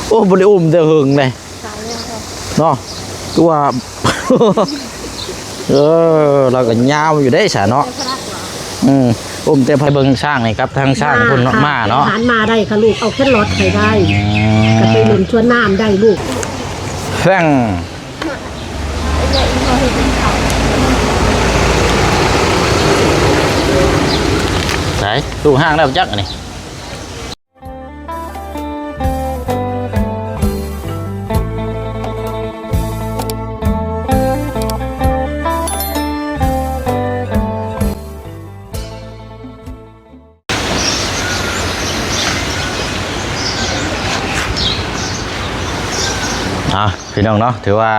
โอ้บริอุ้มแต่หึงเลยเนาะตัวเราก็ยาวอยู่ได้ฉะเนาะอุ้มแต่พายเบิงช่างนี่ครับทางช่างคนมาเนาะหันมาได้ค่ะลูกเอาแค่รถไปได้กระตือรือชวนน้ำได้ลูกแฝงไหนดูห้างได้จักอันนี้พี่น้องเนาะถือว่า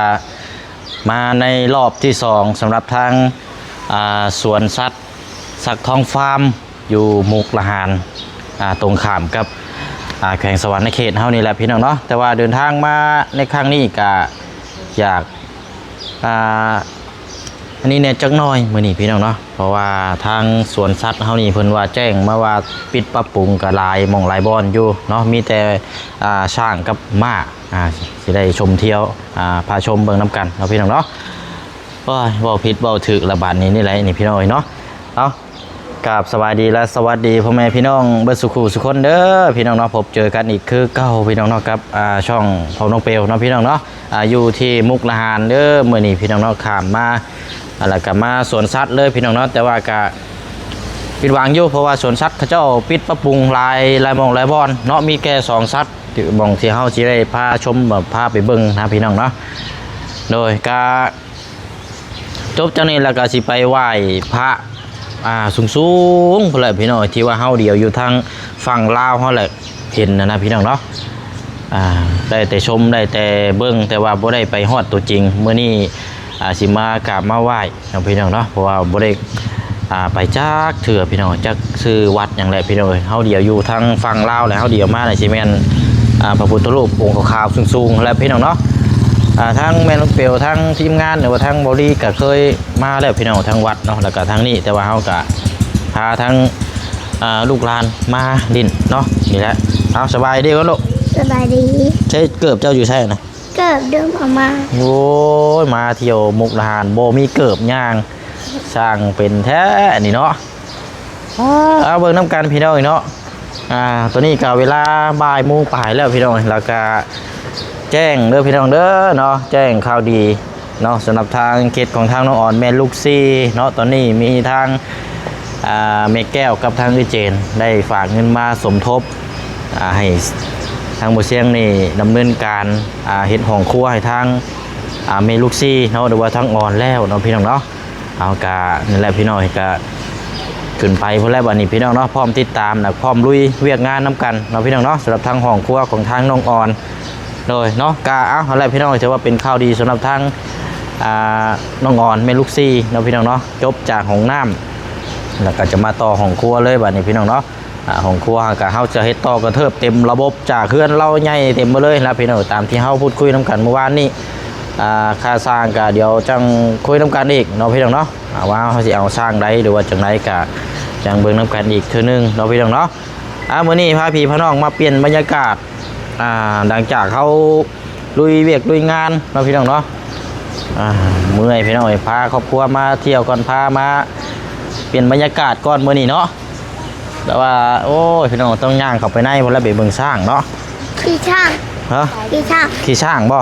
มาในรอบที่2สำหรับทางสวนสัตว์สักทองฟาร์มอยู่มุกละหารตรงข้ามกับแขวงสวรรค์ในเขตเฮานี่แหละพี่น้องเนาะแต่ว่าเดินทางมาในครั้งนี้ก็อยากอันนี้เนี่ยจักน้อยมื้อนี้พี่น้องเนาะเพราะว่าทางสวนสัตว์เฮานี่เพิ่นว่าแจ้งมาว่าปิดปรับปรุงก็หลายหม่องหลายบ่อนอยู่เนาะมีแต่ช้างกับม้าสิได้ชมเที่ยวพาชมเบิ่งน้ำกันเนาะพี่น้องเนาะว่าผิดว่าถึกระบาดนี้นี่แหละนี่พี่น้องเนาะเอากราบสวัสดีและสวัสดีพ่อแม่พี่น้องเบิดสุขุสุคนเด้อพี่น้องเนาะพบเจอกันอีกคือเก่าพี่น้องเนาะกับช่องพ่อน้องเปลเนาะพี่น้องเนาะอยู่ที่มุกดาหารเด้อมื้อนี้พี่น้องเนาะข้ามมาแล้วก็มาสวนสัตว์เลยพี่น้องเนาะแต่ว่าก็ปิดวางอยู่เพราะว่าสวนสัตว์เขาเจ้าปิดปรับปรุงหลายหม่องหลายบ่อนเนาะมีแค่2สัตว์มองที่เฮาสิได้พาชมแบบพาไปเบิ่งนะพี่น้องเนาะโดยก็จบจากนี้แล้วก็สิไปไหว้พระสูงๆพุ่นแหละพี่น้องที่ว่าเฮาเดียวอยู่ทางฝั่งลาวเฮาแหละเห็นนะพี่น้องเนาะได้แต่ชมได้แต่เบิ่งแต่ว่าบ่ได้ไปฮอดตัวจริงมื้อนี้สิมากราบมาไหว้พี่น้องเนาะเพราะว่าบ่ได้ไปจักเถื่อพี่น้องจักซื้อวัดอย่างไรพี่น้องเฮาเดียวอยู่ทางฝั่งลาวแล้วเฮาเดียวมาในสิแม่นพระพุทธรูปองค์ขาวๆสูงๆแล้วพี่น้องเนาะทั้งแม่ลูกเปียวทั้งทีมงานหรือว่าทั้งบริก็เคยมาแล้วพี่น้องทั้งวัดเนาะแล้วก็ทั้งนี้แต่ว่าเฮาก็พาทั้งลูกหลานมาดินเนาะนี่แหละเอาสบายดีก็ลูกสบายดีใช่เกิบเจ้าอยู่ใช่ไหมเกิบเดิมออกมาโอ้ยมาเที่ยวมุกดาหารโบมีเกิบย่างสร้างเป็นแท้นี่เนาะเอาเบิ่งน้ำกันพี่น้องเนาะตัวนี้ก็เวลาบ่ายโมงปลายแล้วพี่น้องแล้วก็แจ้งเด้อพี่น้องเด้อเนาะแจ้งข่าวดีเนาะสำหรับทางเขตของทางน้องอ่อนแม่ลูกซี่เนาะตอนนี้มีทางเมแก้วกับทางวิเจนได้ฝากเงินมาสมทบให้ทางหมู่เชียงนี่ดำเนินการเฮ็ดห้องครัวให้ทางเมลูกซี่เนาะหรือว่าทางอ่อนแล้วเนาะพี่น้องเนาะเอากะนั่นแหละพี่น้องกะขึ้นไปเพื่อแล้ววันนี้พี่น้องเนาะพร้อมติดตามนะพร้อมลุยเวียกงานน้ำกันเนาะพี่น้องเนาะสำหรับทางห้องครัวของทางน้องอ่อนโดยเนาะกะเอาอะไรพี่น้องถือว่าเป็นข่าวดีสำหรับทางน้องอ่อนแม่ลูกซี่เนาะพี่น้องเนาะจบจากห้องน้ำแล้วก็จะมาต่อห้องครัวเลยวันนี้พี่น้องเนาะห้องครัวกะเฮาจะเฮ็ดต่อกระเทิบเต็มระบบจากเคลื่อนเล่าใหญ่เต็มไปเลยนะพี่น้องตามที่เฮาพูดคุยน้ำกันเมื่อวานนี้ค่าสร้างกะเดี๋ยวจังคุยน้ำกันอีกเนาะพี่น้องเนาะว่าเขาสิเอาสร้างได้หรือว่าจังไรกะจังเบิ่งน้ำกันอีกเท่านึงเนาะพี่น้องเนาะมื้อนี้พาพี่พาน้องมาเปลี่ยนบรรยากาศหลังจากเขาลุยเวียกลุยงานเนาะพี่น้องเนาะเมื่อยพี่น้องพาครอบครัวมาเที่ยวก่อนพามาเปลี่ยนบรรยากาศก่อนมื้อนี้เนาะแต่ว่าโอ้ยพี่น้องต้องย่างเข้าไปในพุ่นละเบิ่งสร้างเนาะขี่ช่างฮะขี่ช่างบ่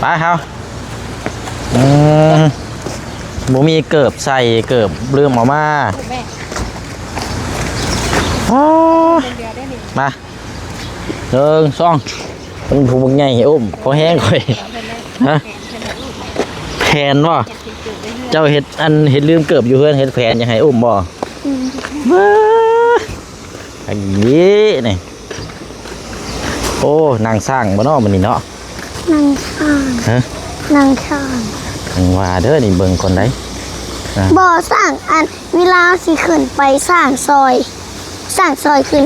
ไปครับบ่มีเกิบใส่เกิบเรื่องมามา1 2ต้องผูกใหญ่อุ้มพอแห้งค่อยฮะแผนบ่เจ้าเห็ดลืมเกิบอยู่เพื่อนเห็ดแผนยังไงอุ้มบ่อันนี้นี่โอ้นางสร้างบ่เนาะมันนี่เนาะนางช่างฮะนางช่างว่าเด้อนี่เบิ่งคนได้บ่สร้างอันเวลาสิขึ้นไปสร้างซอยขึ้น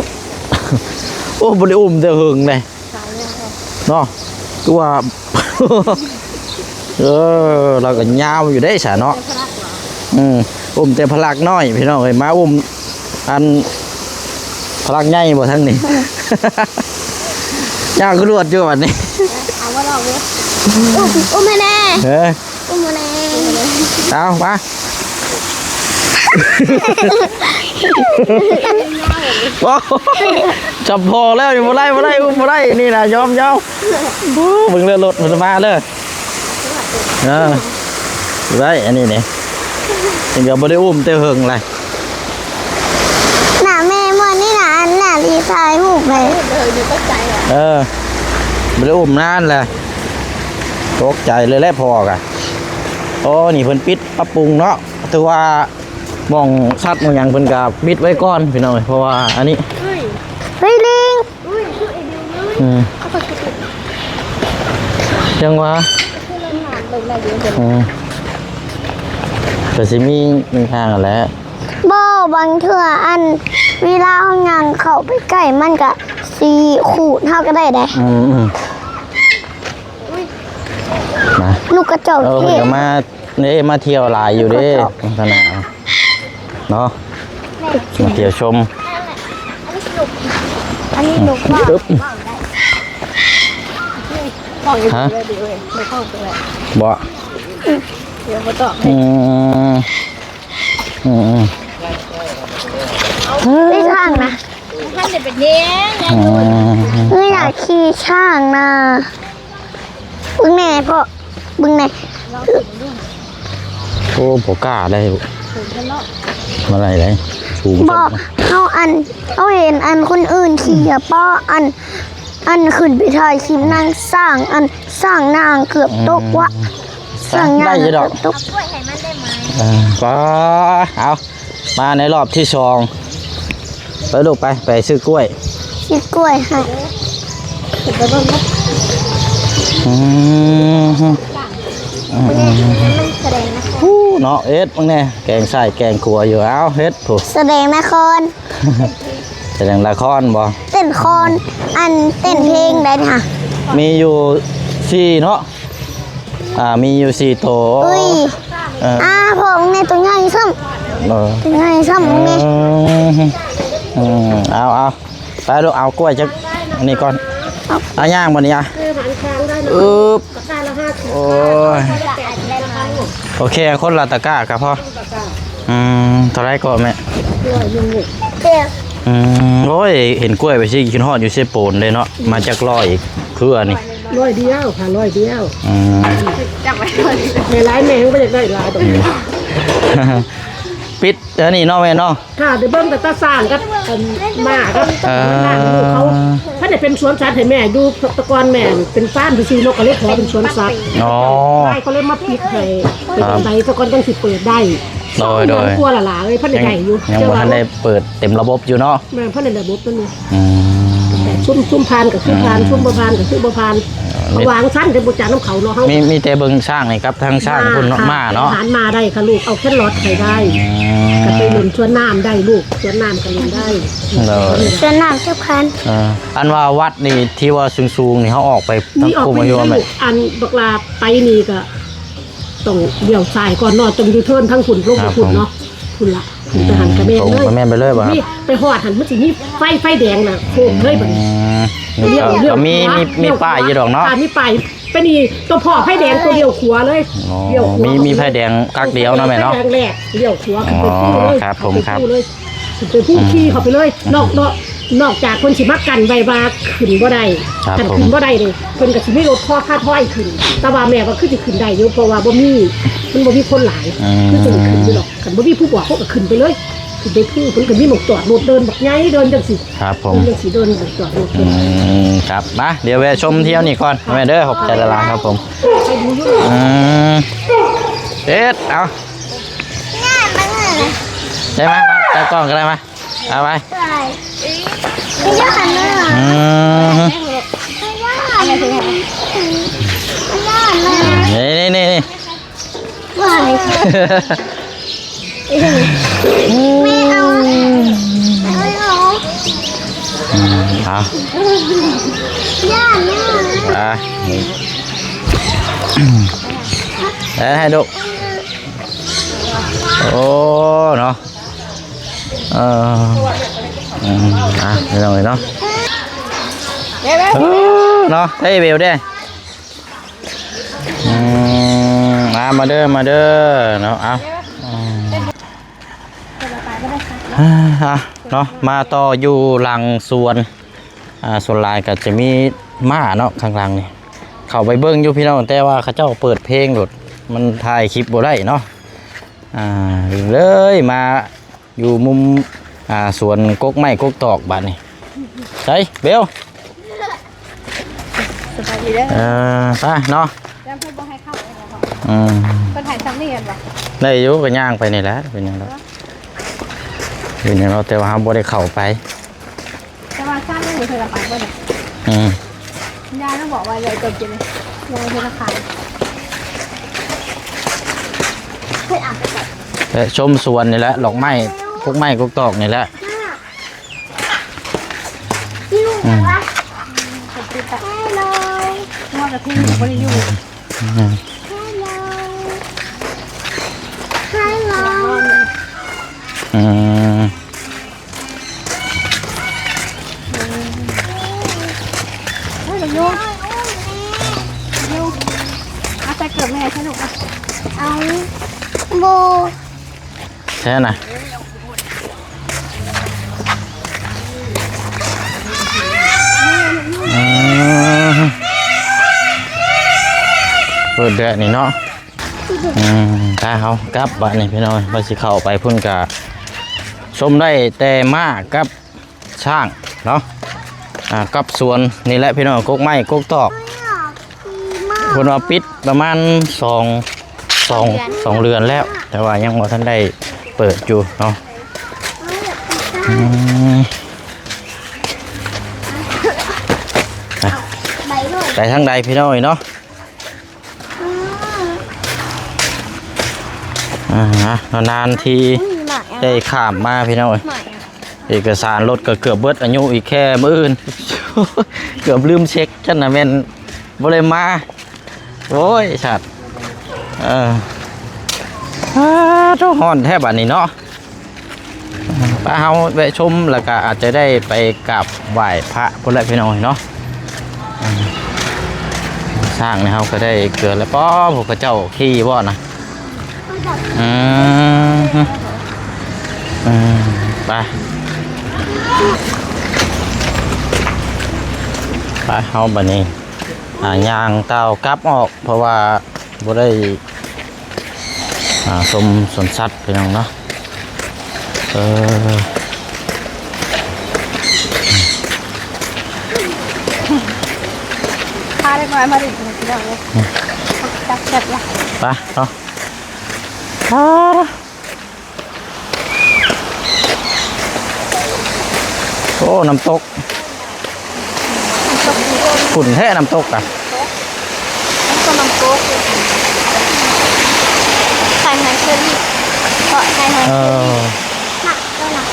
โอ้บริอุ้มแต่หึงเลยเนาะตัวเราก็ยาวอยู่ได้ฉะเนาะอุ้มแต่พลักน้อยพี่น้องเอ้ยมาอุ้มอันพลักใหญ่บ่ทั้งนี้ ยากกรวดอยู่วันนี้ เอาว่าเราเลยอุ้มแม่แน่ เฮ้ย อุ้มแม่ เอามาว้าวจับพอแล้วอยู่บ่ได้นี่นะยอมมึงเลือรถมันมาเลยได้อันนี้นี่ยังก็บ่ได้อุ้มเต้าหึงเลย หน้าแม่มันนี่นะอันน่ะดีไซน์หูไป บ่ได้อุ้มนานเลยตกใจเลยแหละพอกะโอ้นี่เพิ่นปิดปรับปรุงเนาะถือว่ามองชัดมองหยังเพิ่นก็ปิดไว้ก่อนพี่น้องเพราะว่าอันนี้ เฮ้ยลิง จังหวะก็สิมีทางแหละ บ่บางเถื่ออันเวลาเฮาย่างเข้าไปใกล้มันก็สีขูดเฮาก็ได้มา ลูกกระจอก เพิ่นก็มาเที่ยวหลายอยู่เด้สนามเนาะมาเที่ยวชม อันนี้ลูกว่า ปึ๊บฮะบ่ไม่ช่างนะท่านจะเป็นเนี้ยไม่อยากขี่ช่างนะบึงแน่พ่อบึงแน่ โอ้บ่กล้าได้มาอะไรได้สูง บอกเอาเห็นอันคนอื่นขี่อะป้ออันขึ้นไปถ่ายคลิปนางสร้างนางเกือบตกวะสร้างนางเกือบตก ก็เอามาในรอบที่สองไปลูกไปซื้อกล้วย คิดกล้วยให้ เนาะเอ็ดมึงเนี่ยแกงใส่แกงขัวอยู่เอาเฮ็ดถูก แสดงละคร แสดงละครบ่ เต้นคอนเต้นเพลงได้ค่ะ มีอยู่4เนาะมีอยู่4ตัว อุ้ยผมในตัวใหญ่ซ้ำตัวใหญ่ซ้ำนี่ เอาไปลูกเอากล้วยจักอันนี้ก่อนเอาย่างบ่นี่อ่ะโอ้ยโอเคคนละตะกร้าครับพ่อเท่าไรก่อนแม่โอ้ยเห็นกล้วยไปสิกินฮอดอยู่เซโปนเลยเนาะมาจากร้อยอีกคืออันนี้ 100เดียวค่ะ100เดียวในร้านแม่ก็อยากได้หลายตรงนี้ ปิดอันนี้เนาะแม่เนาะ ค่ะเดี๋ยวเบิ่งแต่ตาสร้างกับหมากับหน้าลูกเขาถ้าได้เป็นสวนสัตว์ให้แม่ดูตะกอนแม่เป็นฟาร์มซื้อนกก็เลยขอเป็นสวนสัตว์ อ๋อ ใช่เขาเลยมาปิดให้เป็นจังไดตะกอนจังสิเปิดได้โดยกลัวหล่ะเลยเพิ่นได้อยู่ ยังบ่ทันได้เปิดเต็มระบบอยู่เนาะ แม่เพิ่นได้ระบบตัวนี้แต่ซุ่มพานกับซุ่มพานซุ่มบ่พานกับซุ่มบ่พานวางชั้นเป็นบ่จานน้ำเขาเนาะเฮามีแต่เบิ่งช่างนี่ครับทั้งช่างคุณมาเนาะ อาหารมาได้ค่ะลูกเอาแค่รถให้ได้ก็ไปเล่นชวนน้ำได้ลูกชวนน้ำก็เล่นได้ เสื้อหนังเสื้อพัน อันว่าวัดนี่ที่ว่าสูงๆนี่เขาออกไปทั้ง นี่ออก คุม ไป อายุ ได้ ไหม ลูกอันบักลาไปนี่ก็ต้องเดี่ยวสายก่อนเนาะจงยูเทิร์นทั้งคุณลงคุณเนาะคุณละคุณไปหันกระเบนเลย แม่นไปเลยบ่ครับ นี่ไปหอดหันมันสิมีไฟแดงน่ะโค้งเลยบัดนี้ ก็มีป้ายอยู่ดอกเนาะ มีป้ายเป็นนี่ตัวพ่อไฟแดงตัวเดียวขัวเลยเดียวขัว มีไฟแดงกักเดียวเนาะแม่เนาะ ไฟแดงแรกเดียวขัวขึ้นไปพูเลย ครับผมครับ ขึ้นไปพูขี่เข้าไปเลยนอกจากคนสิมักกันใบบาขึ้นบ่ได้กันขึ้นบ่ได้เลยคนก็สิไม่ลดข้อค่าถ้อยขึ้นแต่ว่าแม่ก็คือสิขึ้นได้อยู่เพราะว่ามันบ่มีคนหลายคือสิขึ้นอยู่หรอกกันบ่มีผู้บอกเขาก็ขึ้นไปเลยขึ้นไปพูเพิ่นก็มีหมกจอดรถเดินบักใหญ่เดินจังสิ ครับผม จังสิเดินบักจอดรถเดิน ครับมาเดี๋ยวแวะชมเที่ยวนี่ก่อนแม่เด้อขอบใจละลายครับผมเด็ดเอาได้ไหมมาตากล้องก็ได้ไหมเอาไป ไม่ยากนะนี่ว่าอะไรไม่เอาไม่เอาย่าให้ดูโอ้เนาะไม่ต้องเลยเนาะ เนาะให้เบลได้มาเด้อเนาะเอาเนาะมาต่ออยู่หลังสวนส่วนลายก็จะมีม้าเนาะข้างหลังนี่เข้าไปเบิ้งอยู่พี่น้องแต่ว่าเขาเจ้าเปิดเพลงหลดมันถ่ายคลิปบ่ได้เนาะเลยมาอยู่มุมสวนกกไม้กกตอกบ้านนี่ใช่เบล สบายดีเด้อ ไปเนาะ แล้วเพิ่นบ่ให้เข้าไปแล้วเพิ่นให้ซ้ำนี่กันบ่ ได้อยู่ก็ย่างไปนี่แหละเป็นยังไงเป็นยังไงแต่ว่าเราบ่ได้เข้าไป แต่ว่าซ้ำนี่เพิ่นละไปบ่ได้ยายต้องบอกว่าเลยก่อนกินเลยลงธนาคารเพิ่นอ่านไปก่อน แต่ชมสวนนี่แหละหลอกไม้กกไม้กกตอกนี่แหละ พี่ลูกเหรอวะ เพิ่นติดต่อ ฮัลโหล งอกกับพี่บ่ได้อยู่ ฮัลโหลฮัลโหล อืม เฮ้ยอยู่เอาใส่เกือบแม่ใช่ลูกอ่ะ เอาโบ แค่น่ะเปิดแดดนี่เนาะถ้าเขากลับบ้านนี่พี่น้อยว่าสิเข้าไปพุ่นกะชมได้แต่มากับช่างเนาะกับสวนนี่แหละพี่น้องกกไม้กกตอกคนว่าปิดประมาณ2 เดือนแล้วแต่ว่ายังบ่ทันได้เปิดอยู่เนาะใบด้วย ไปทางใดพี่น้อยเนาะนานๆทีได้ข้ามมาพี่น้อยเอกสารรถก็เกือบเบิดอายุอีกแค่มื้ออื่น เกือบลืมเช็คจันนะแม่นบ่ได้มาโอ้ยชัดเจ้าฮ้อนแทบบัดนี้เนาะป้าเฮาแวะชมแล้วก็อาจจะได้ไปกราบไหว้พระพุ่นแหละพี่น้อยเนาะสร้างนี่เฮาก็ได้เกิดแล้วป้อพวกเจ้าขี้บ่นะไปเฮาบัดนี้ยางเต้ากลับออกเพราะว่าบ่ได้สมสวนสัตว์พี่น้องเนาะพาได้น้อยมาดิพี่น้องเลยจับจับละ ไปเนาะโอ้น้ำตกขุ่นแท้น้ำตกอ่ะ ก็น้ำโก๊กใส่หอยเชอรี่เกาะใส่หอยเชอรี่หนักก็หนัก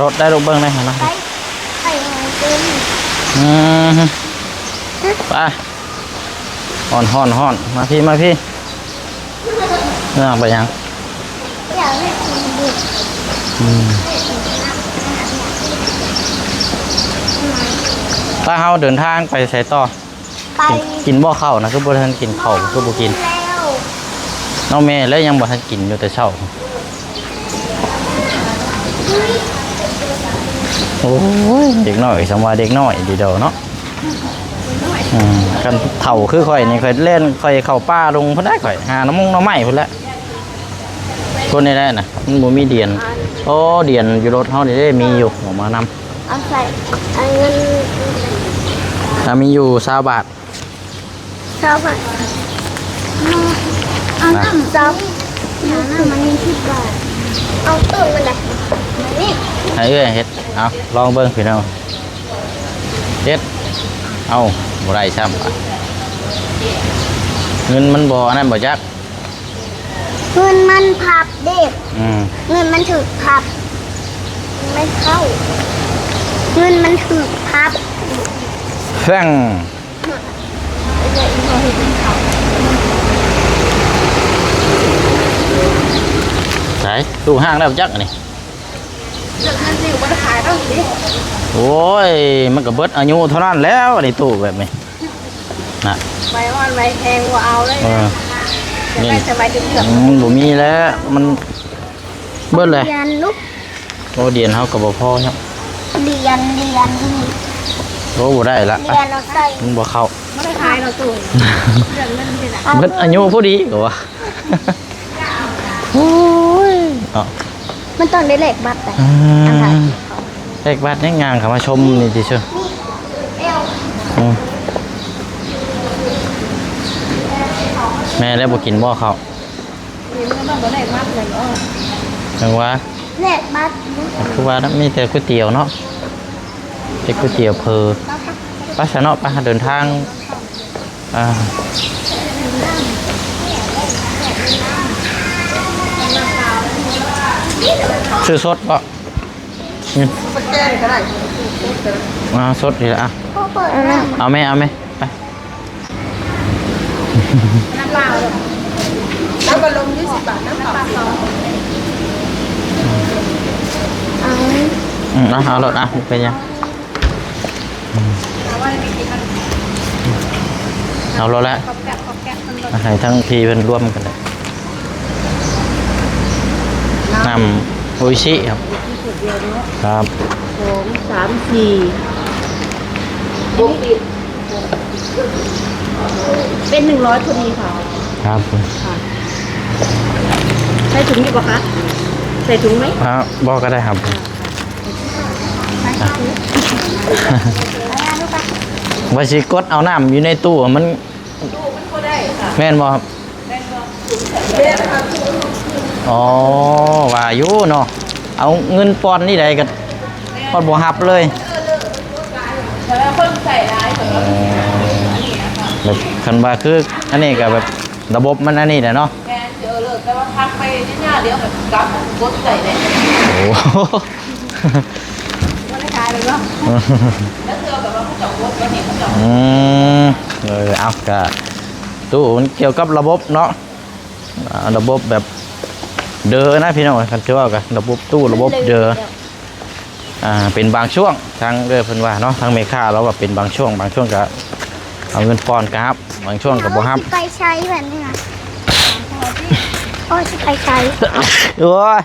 รถได้ลูกเบิ้งได้นะ ใส่หอยเชอรี่ ไปฮ้อนมาพี่เรื่องไปยัง อยากให้กินดิบ ถ้าเฮาเดินทางไปใส่ต่อ ไป กินบ่เข้านะคือบ่ทันกินข้าวคือบ่กิน แล้ว น้องแม่แล้วยังบ่ทันกินอยู่แต่เช้าโอ้ยเด็กน้อยสำว่าเด็กน้อยดีเด้อเนาะกันเฒ่าคือข่อยนี่ข่อยเล่นข่อยเข้าป่าลงพุ่นได้ข่อยหาน้ำมงน้ำไม้พุ่นแหละคนนี้ได้น่ะมันบ่มีเดียนโอ้เดียนอยู่รถเฮานี่ได้มีอยู่ออกมานำ เอาใส่เอาเงิน ถ้ามีอยู่20 บาท ชอบอ่ะเอาน้ำซับเอาน้ำมันนี่ที่บาทเอาตื่นมันเลยนี่ ให้เอ้ยเฮ็ดเอาลองเบิ่งพี่น้องเฮ็ดเอาบ่ได้ซ้ำเงินมันบ่นั่นบ่จัก เงินมันพับเด็ก เงินมันถึกพับ ไม่เข้า เงินมันถึกพับ แฟงใส่ตู้ห้างแล้วจักอันนี้ เรื่องนั้นสิว่าขายต้องสิ โอ้ยมันก็เบิดอายุเท่านั้นแล้วในตู้แบบนี้น่ะ ใบอ่อนใบแพงว่าเอาเลย เออ นี่สบายถึงเกือบ บ่มีแล้วมันเบิดเลย เรียนลูก โอ้เดียนเฮาก็บ่พอเนาะ เรียน โอ้บ่ได้ละ เรียนเอาใส่ มันบ่เข้า ไม่ได้ขายเราตู้เรื่องนั้นสิล่ะ เบิดอายุพอดีก็ว่าโอ้ยเนาะ มันต้องได้เลขบัตรแต่ เด็กบัดนี่งานเขามาชมนี่ดิเชื่อ เอว แม่ได้บ่กินบ่เขาว นี่มันต้องบ่ได้มากเลยเนาะ จังว่า เลขบัตร คือว่ามีแต่ก๋วยเตี๋ยวเนาะเป็นก๋วยเตี๋ยวเพอป้าชะเนาะป้าเดินทางซื้อสดก็สดดีละ พ่อเปิดน้ เอาไหมไป น้ำเปล่าน้ำบอลลม20 บาทน้ำเปล่า ำเอา เอารถเป็นยังเอารถแล้วให้ทั้งทีเป็นร่วมกันเลยนำโออิชิครับครับ 2 3 4บวกอีกเป็น100พอดีค่ะ ครับผม ใส่ถุงดีกว่าคะใส่ถุงไหม บอกก็ได้ครับว่าสิกดเอาน้ำอยู่ในตู้มันแม่นบ่ครับอ๋อว่าอยู่เนาะเอาเงินปอนนี่ใดกันปอนบ่ฮับเลยแบบคันว่าคืออันนี้ก็แบบระบบมันอันนี้แหละเนาะ แกเจอเลยแต่ว่าพักไปเนี่ยเดี๋ยวแบบกลับกดใส่เลย โอ้โห ไม่ได้ขายเลยเนาะ แล้วเจอแบบว่าเขาจับกดแล้วนี่เขาจับ เอากะตู้มันเกี่ยวกับระบบเนาะระบบแบบเดินนะพี่น้องคันชื่อว่ากันระบบตู้ระบบเดินเป็นบางช่วงทางเพิ่นว่าเนาะทางเมค่าเราแบบเป็นบางช่วงก็เอาเงินปอนด์ครับบางช่วงกับบ่ฮับ ไปใช้แบบนี้นะโอ้ยไปใช้ โอ้ย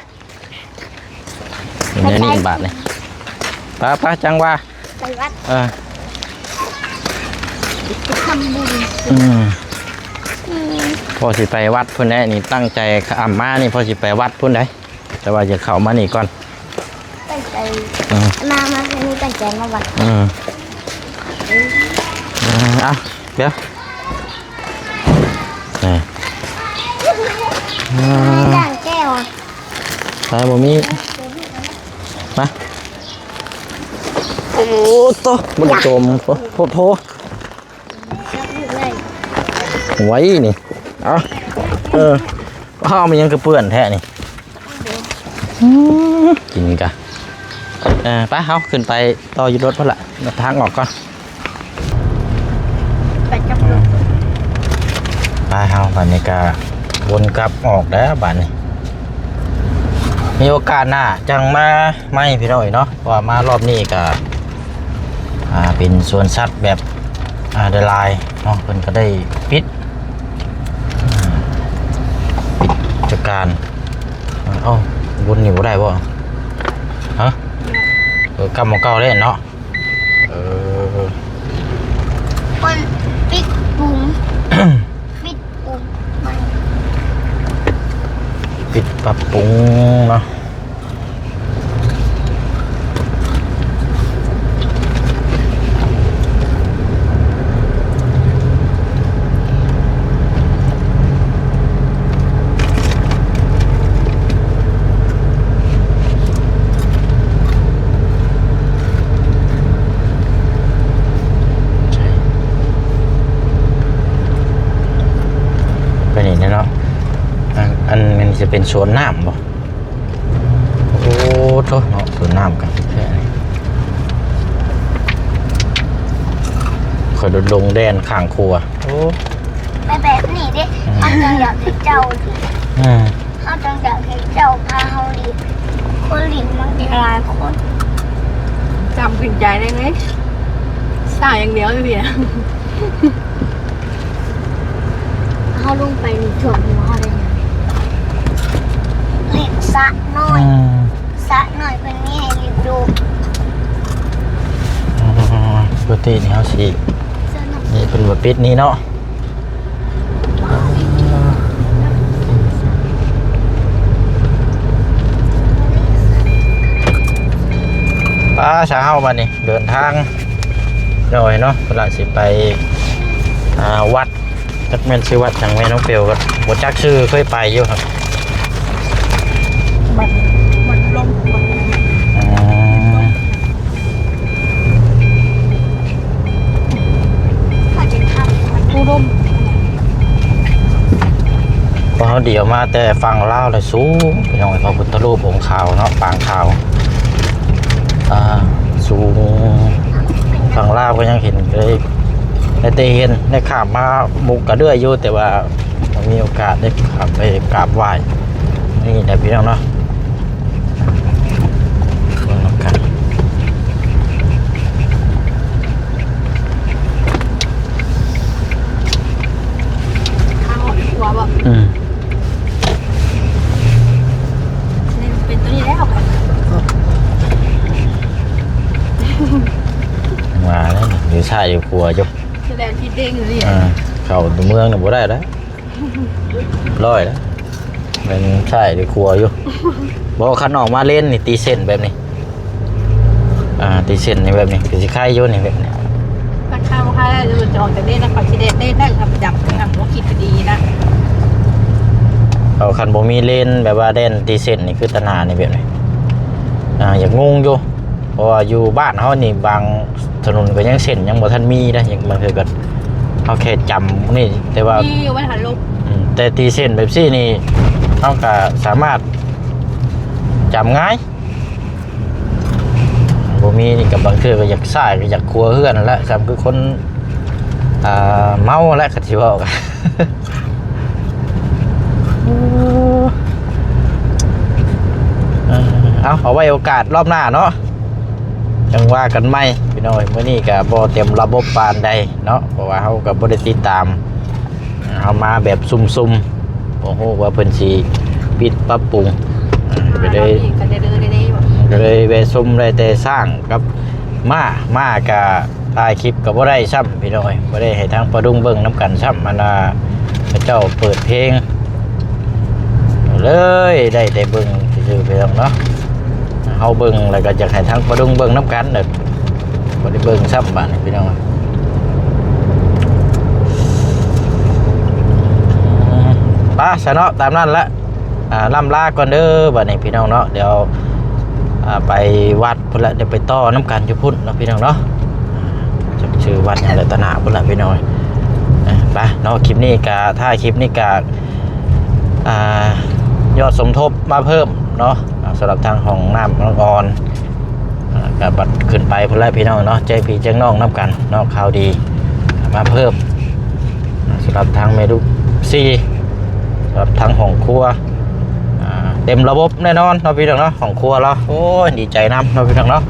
เนี่ยนี่บาทเลยป้าจังว่า ไปวัด ทำบุญ พอสิไปวัดพุ่นได้นี่ตั้งใจข้ามมานี่พอสิไปวัดพุ่นได้แต่ว่าจะเข้ามานี่ก่อน ตั้งใจมาที่นี่ตั้งใจมาวัด เอาเดี๋ยวนี่ ด่างแก้วอ่ะ ใส่บ่มีมาโอ้โตมันจมโถไว้นี่เอาข้าวมันยังกระเปื้อนแท้นี่กินกันไปเฮาขึ้นไปต่ออยู่รถพุ่นละทางออกก่อน ไปกับรถ ไปเฮาบัดนี้ก็วนกลับออกแล้วบัดนี้มีโอกาสหน้าจังมาไม่พี่น้อยเนาะเพราะว่ามารอบนี้ก็เป็นสวนสัตว์แบบเดลายเนาะเพิ่นก็ได้ปิดกิจการวนนี่บ่ได้บ่ฮะกำหมอเก่าเล่นเนาะคนปิดปุ้งปิดปุ้งมัน ปิดปรับปรุงเนาะไปนี่เนาะอันมันจะเป็นสวนน้ำบ่โอ้โธ่เนาะสวนน้ำกันแค่นี้คอยลงแดนข้างครัวโอ้ ไปแบบนี้ดิเขาจังอยากให้เจ้าดิเขาจังอยากให้เจ้าพาเขาดิ คนหลินบางทีหลายคน จำขึ้นใจได้ไหมสร้างอย่างเดียวเลยพี่ เขาลงไปในช่วงหัวเขาเลยเล่นสะหน่อยสะหน่อยเป็นนี่ให้รีบดู ปกตินี่เขาสิ สนุก นี่เป็นแบบปิดนี้เนาะป้าเช้ามานี่เดินทางหน่อยเนาะเวลาสิไปวัดจักแม่นชื่อวัดจังแม่น้องเปียวก็บ่จักชื่อเคยไปอยู่ครับ มันลม อ๋อ เขาจะทำมัน ผู้ร่ม เพราะเขาเดี๋ยวมาแต่ฟังเล่าวเลยสูงพี่น้องพระพุทธรูปองค์ขาวเนาะปางขาวสูงฟังเล่าวก็ยังเห็นเลยได้แต่เห็นได้ขับมามุกกระเดื่อยอยู่แต่ว่าบ่มีโอกาสได้ขับไปกราบไหว้นี่แหละพี่น้องเนาะเบิ่งนำกัน ข้าวหัวแบบ เป็นตัวนี้แล้วค่ะ มาแล้วนี่อยู่ชายอยู่ครัวจุ๊บ แสดงที่เด้งอยู่นี่ เข้าตัวเมืองน่ะบ่ได้แล้วร้อยแล้วเป็นชายอยู่ครัวอยู่บ่คันออกมาเล่นนี่ตีเส้นแบบนี้ตีเส้นนี่แบบนี้คือสิคายอยู่นี่แบบนี้ ราคาได้จะออกจากเด้นะขอชิเด้ได้ครับจับทำว่าคิดดีนะ เอาคันบ่มีเลนแบบว่าเด่นตีเส้นนี่คือตนานี่แบบนี้อย่างงงอยู่เพราะว่าอยู่บ้านเฮานี่บางถนนก็ยังเส้นยังบ่ทันมีนะอย่างบางเทื่อก็เอาแค่จำนี่แต่ว่า ที่วัดหันลบ แต่ตีเส้นแบบซี่นี่เฮาก็สามารถจำง่ายบ่มีนี่กับบางเทื่อก็อยากซ่ายก็อยากครัวเฮือนนั่นแหละซ้ำคือคนเมาและก็สิเว้ากัน เอาไว้โอกาสรอบหน้าเนาะจังว่ากันไหมพี่น้อยเมื่อนี้กับบเตรียมระบบปานใดเนาะเพราะว่าเขากับบริติดตามเอามาแบบซุ่มๆโอ้โหว่าเพิ่นสีปิดปรับปรุงไปเลย กันเดินได้แบบ ก็เลยไปซุ่มได้แต่สร้างกับมากับถ่ายคลิปกับว่าได้ซ้ำพี่น้อยว่าได้ให้ทางประดุงเบิ่งน้ำกันซ้ำมันพระเจ้าเปิดเพลงเลยได้แต่เบิ่งซื่อๆไปแล้วเนาะเฮาเบิ่งแล้วก็อยากให้ทางประดุงเบิ่งน้ำกันเด้อบ่ได้เบิ่งซ้ำบาดนี้พี่น้องป้าซะเนาะตามนั้นละล่ำลาก่อนเด้อบัดนี้พี่น้องเนาะเดี๋ยวไปวัดพุ่นละเดี๋ยวไปต่อน้ำกันอยู่พุ่นเนาะพี่น้องเนาะจำชื่อวัดอย่างไรตนาพุ่นละพี่น้องไปเนาะคลิปนี้กะถ้าคลิปนี้กะยอดสมทบมาเพิ่มเนาะสำหรับทางของน้ำน้องออนกับบัตรขึ้นไปพุ่นละพี่น้องเนาะใจพี่แจ้งน้องน้ำกันเนาะข่าวดีมาเพิ่มสำหรับทางเมดูซีสำหรับทางของครัวเต็มระบบแน่นอนเนาะพี่น้องเนาะของครัวเราโอ้ยดีใจน้ำเนาะพี่น้องเนาะ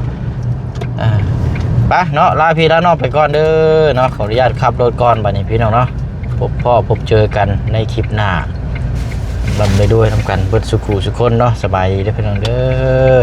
ไปเนาะลาพี่แล้วเนาะไปก่อนเด้อเนาะขออนุญาตขับรถก่อนบัดนี้พี่น้องเนาะพบเจอกันในคลิปหน้าบำไปด้วยทำกันเบิดสุขุสุคนเนาะสบายดีเด้อพี่น้องเด้อ